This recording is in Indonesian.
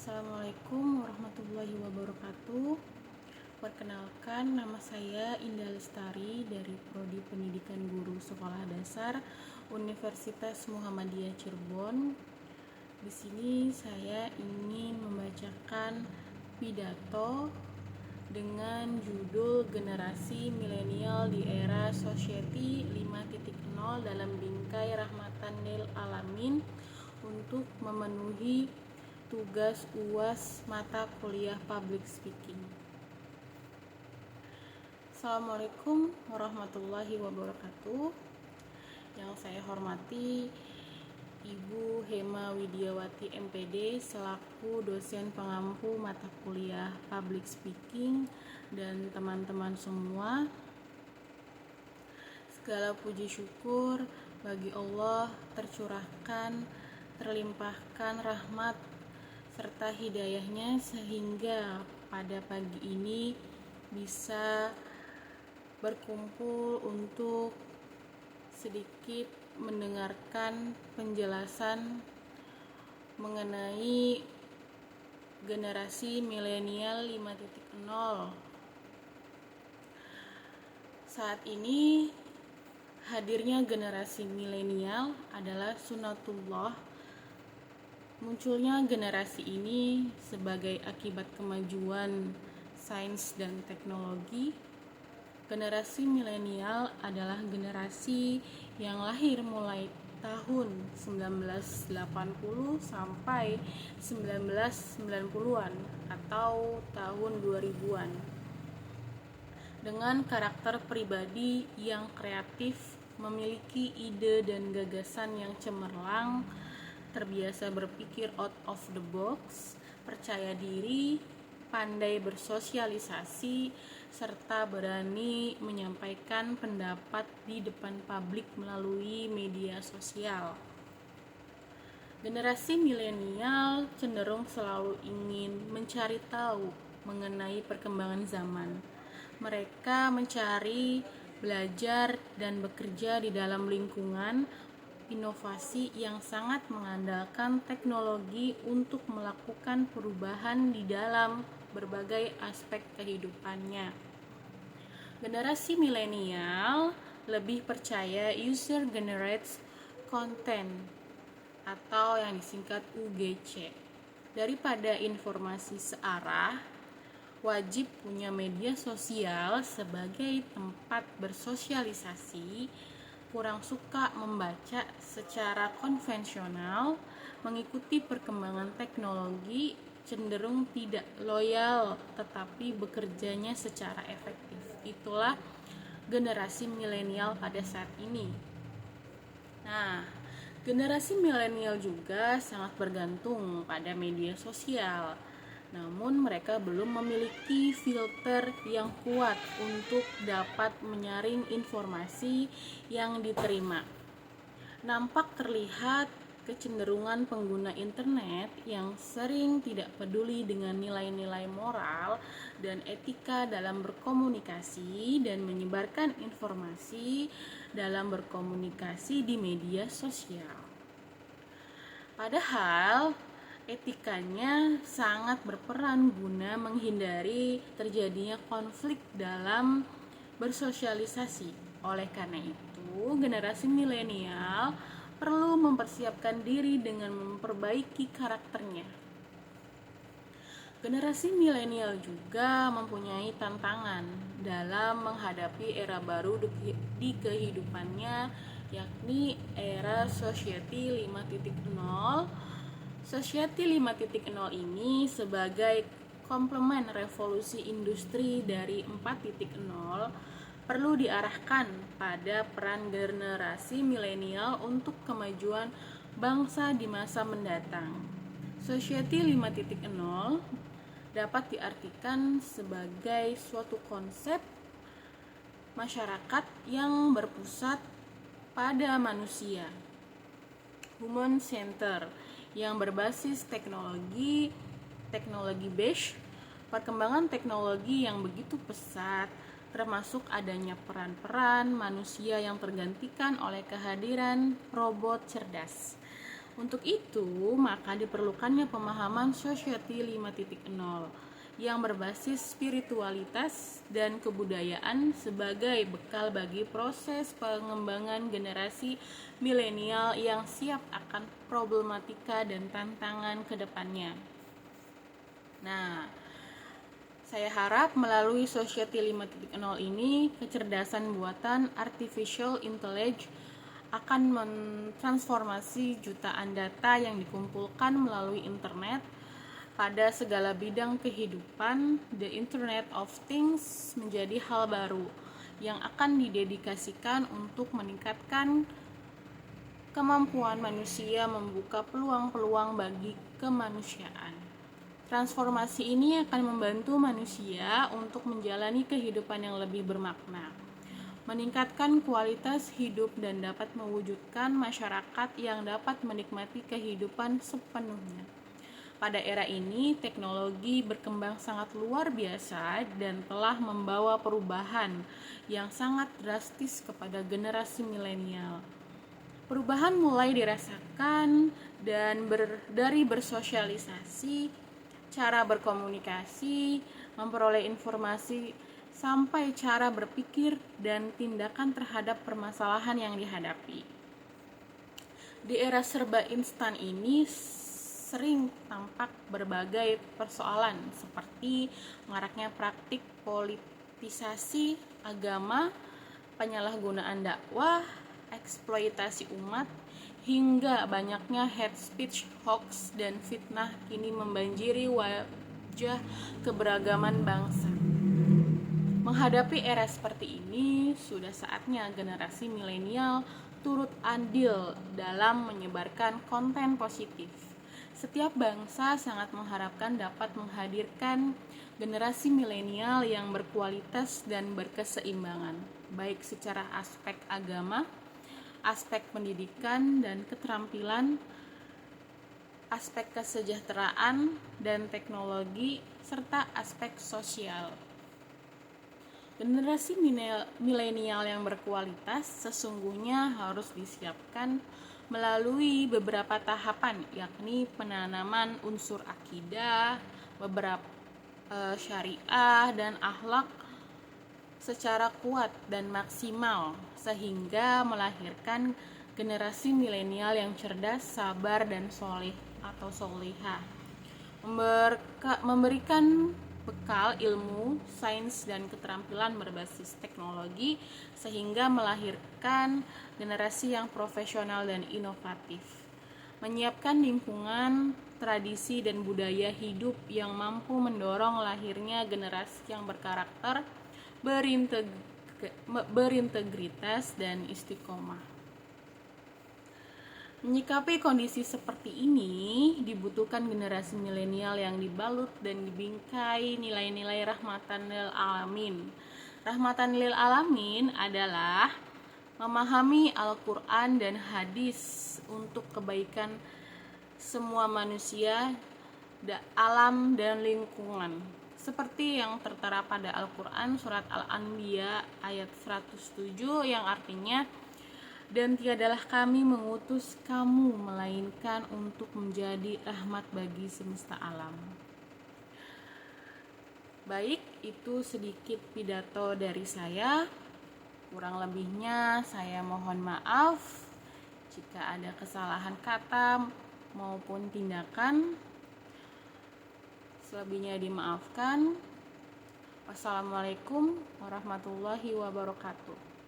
Assalamualaikum warahmatullahi wabarakatuh. Perkenalkan, nama saya Indah Lestari dari Prodi Pendidikan Guru Sekolah Dasar Universitas Muhammadiyah Cirebon. Di sini saya ingin membacakan pidato dengan judul Generasi Milenial di Era Society 5.0 dalam bingkai rahmatan lil alamin untuk memenuhi tugas UAS mata kuliah Public Speaking. Assalamualaikum warahmatullahi wabarakatuh. Yang saya hormati Ibu Hema Widiawati MPD selaku dosen pengampu mata kuliah Public Speaking dan teman-teman semua. Segala puji syukur bagi Allah tercurahkan, terlimpahkan rahmat serta hidayahnya sehingga pada pagi ini bisa berkumpul untuk sedikit mendengarkan penjelasan mengenai generasi milenial 5.0. Saat ini hadirnya generasi milenial adalah sunatullah. Munculnya generasi ini sebagai akibat kemajuan sains dan teknologi. Generasi milenial adalah generasi yang lahir mulai tahun 1980 sampai 1990-an atau tahun 2000-an. Dengan karakter pribadi yang kreatif, memiliki ide dan gagasan yang cemerlang, terbiasa berpikir out of the box, percaya diri, pandai bersosialisasi, serta berani menyampaikan pendapat di depan publik melalui media sosial. Generasi milenial cenderung selalu ingin mencari tahu mengenai perkembangan zaman. Mereka mencari, belajar, dan bekerja di dalam lingkungan inovasi yang sangat mengandalkan teknologi untuk melakukan perubahan di dalam berbagai aspek kehidupannya. Generasi milenial lebih percaya user generated content atau yang disingkat UGC daripada informasi searah. Wajib punya media sosial sebagai tempat bersosialisasi, kurang suka membaca secara konvensional, mengikuti perkembangan teknologi, cenderung tidak loyal tetapi bekerjanya secara efektif. Itulah generasi milenial pada saat ini. Nah, generasi milenial juga sangat bergantung pada media sosial. Namun mereka belum memiliki filter yang kuat untuk dapat menyaring informasi yang diterima. Nampak terlihat kecenderungan pengguna internet yang sering tidak peduli dengan nilai-nilai moral dan etika dalam berkomunikasi dan menyebarkan informasi dalam berkomunikasi di media sosial. Padahal etikanya sangat berperan guna menghindari terjadinya konflik dalam bersosialisasi. Oleh karena itu, generasi milenial perlu mempersiapkan diri dengan memperbaiki karakternya. Generasi milenial juga mempunyai tantangan dalam menghadapi era baru di kehidupannya, yakni era Society 5.0. Society 5.0 ini sebagai komplement revolusi industri dari 4.0 perlu diarahkan pada peran generasi milenial untuk kemajuan bangsa di masa mendatang. Society 5.0 dapat diartikan sebagai suatu konsep masyarakat yang berpusat pada manusia, human center, yang berbasis teknologi based, perkembangan teknologi yang begitu pesat, termasuk adanya peran-peran manusia yang tergantikan oleh kehadiran robot cerdas. Untuk itu, maka diperlukannya pemahaman Society 5.0 yang berbasis spiritualitas dan kebudayaan sebagai bekal bagi proses pengembangan generasi milenial yang siap akan problematika dan tantangan ke depannya. Nah, saya harap melalui Society 5.0 ini, kecerdasan buatan artificial intelligence akan mentransformasi jutaan data yang dikumpulkan melalui internet pada segala bidang kehidupan. The Internet of Things menjadi hal baru yang akan didedikasikan untuk meningkatkan kemampuan manusia membuka peluang-peluang bagi kemanusiaan. Transformasi ini akan membantu manusia untuk menjalani kehidupan yang lebih bermakna, meningkatkan kualitas hidup dan dapat mewujudkan masyarakat yang dapat menikmati kehidupan sepenuhnya. Pada era ini, teknologi berkembang sangat luar biasa dan telah membawa perubahan yang sangat drastis kepada generasi milenial. Perubahan mulai dirasakan dari bersosialisasi, cara berkomunikasi, memperoleh informasi, sampai cara berpikir dan tindakan terhadap permasalahan yang dihadapi. Di era serba instan ini sering tampak berbagai persoalan seperti maraknya praktik politisasi agama, penyalahgunaan dakwah, eksploitasi umat, hingga banyaknya hate speech, hoax, dan fitnah kini membanjiri wajah keberagaman bangsa. Menghadapi era seperti ini, sudah saatnya generasi milenial turut andil dalam menyebarkan konten positif. Setiap bangsa sangat mengharapkan dapat menghadirkan generasi milenial yang berkualitas dan berkeseimbangan, baik secara aspek agama, aspek pendidikan dan keterampilan, aspek kesejahteraan dan teknologi, serta aspek sosial. Generasi milenial yang berkualitas sesungguhnya harus disiapkan melalui beberapa tahapan, yakni penanaman unsur akidah, beberapa syariah dan akhlak secara kuat dan maksimal, sehingga melahirkan generasi milenial yang cerdas, sabar, dan soleh atau soleha, memberikan bekal ilmu, sains, dan keterampilan berbasis teknologi, sehingga melahirkan generasi yang profesional dan inovatif, menyiapkan lingkungan, tradisi, dan budaya hidup yang mampu mendorong lahirnya generasi yang berkarakter, berintegritas, dan istiqomah. Menyikapi kondisi seperti ini, dibutuhkan generasi milenial yang dibalut dan dibingkai nilai-nilai rahmatan lil alamin. Rahmatan lil alamin adalah memahami Al-Quran dan hadis untuk kebaikan semua manusia, alam, dan lingkungan. Seperti yang tertera pada Al-Quran surat Al-Anbiya ayat 107 yang artinya, dan tiadalah kami mengutus kamu melainkan untuk menjadi rahmat bagi semesta alam. Baik, itu sedikit pidato dari saya. Kurang lebihnya saya mohon maaf jika ada kesalahan kata maupun tindakan. Selebihnya dimaafkan. Wassalamualaikum warahmatullahi wabarakatuh.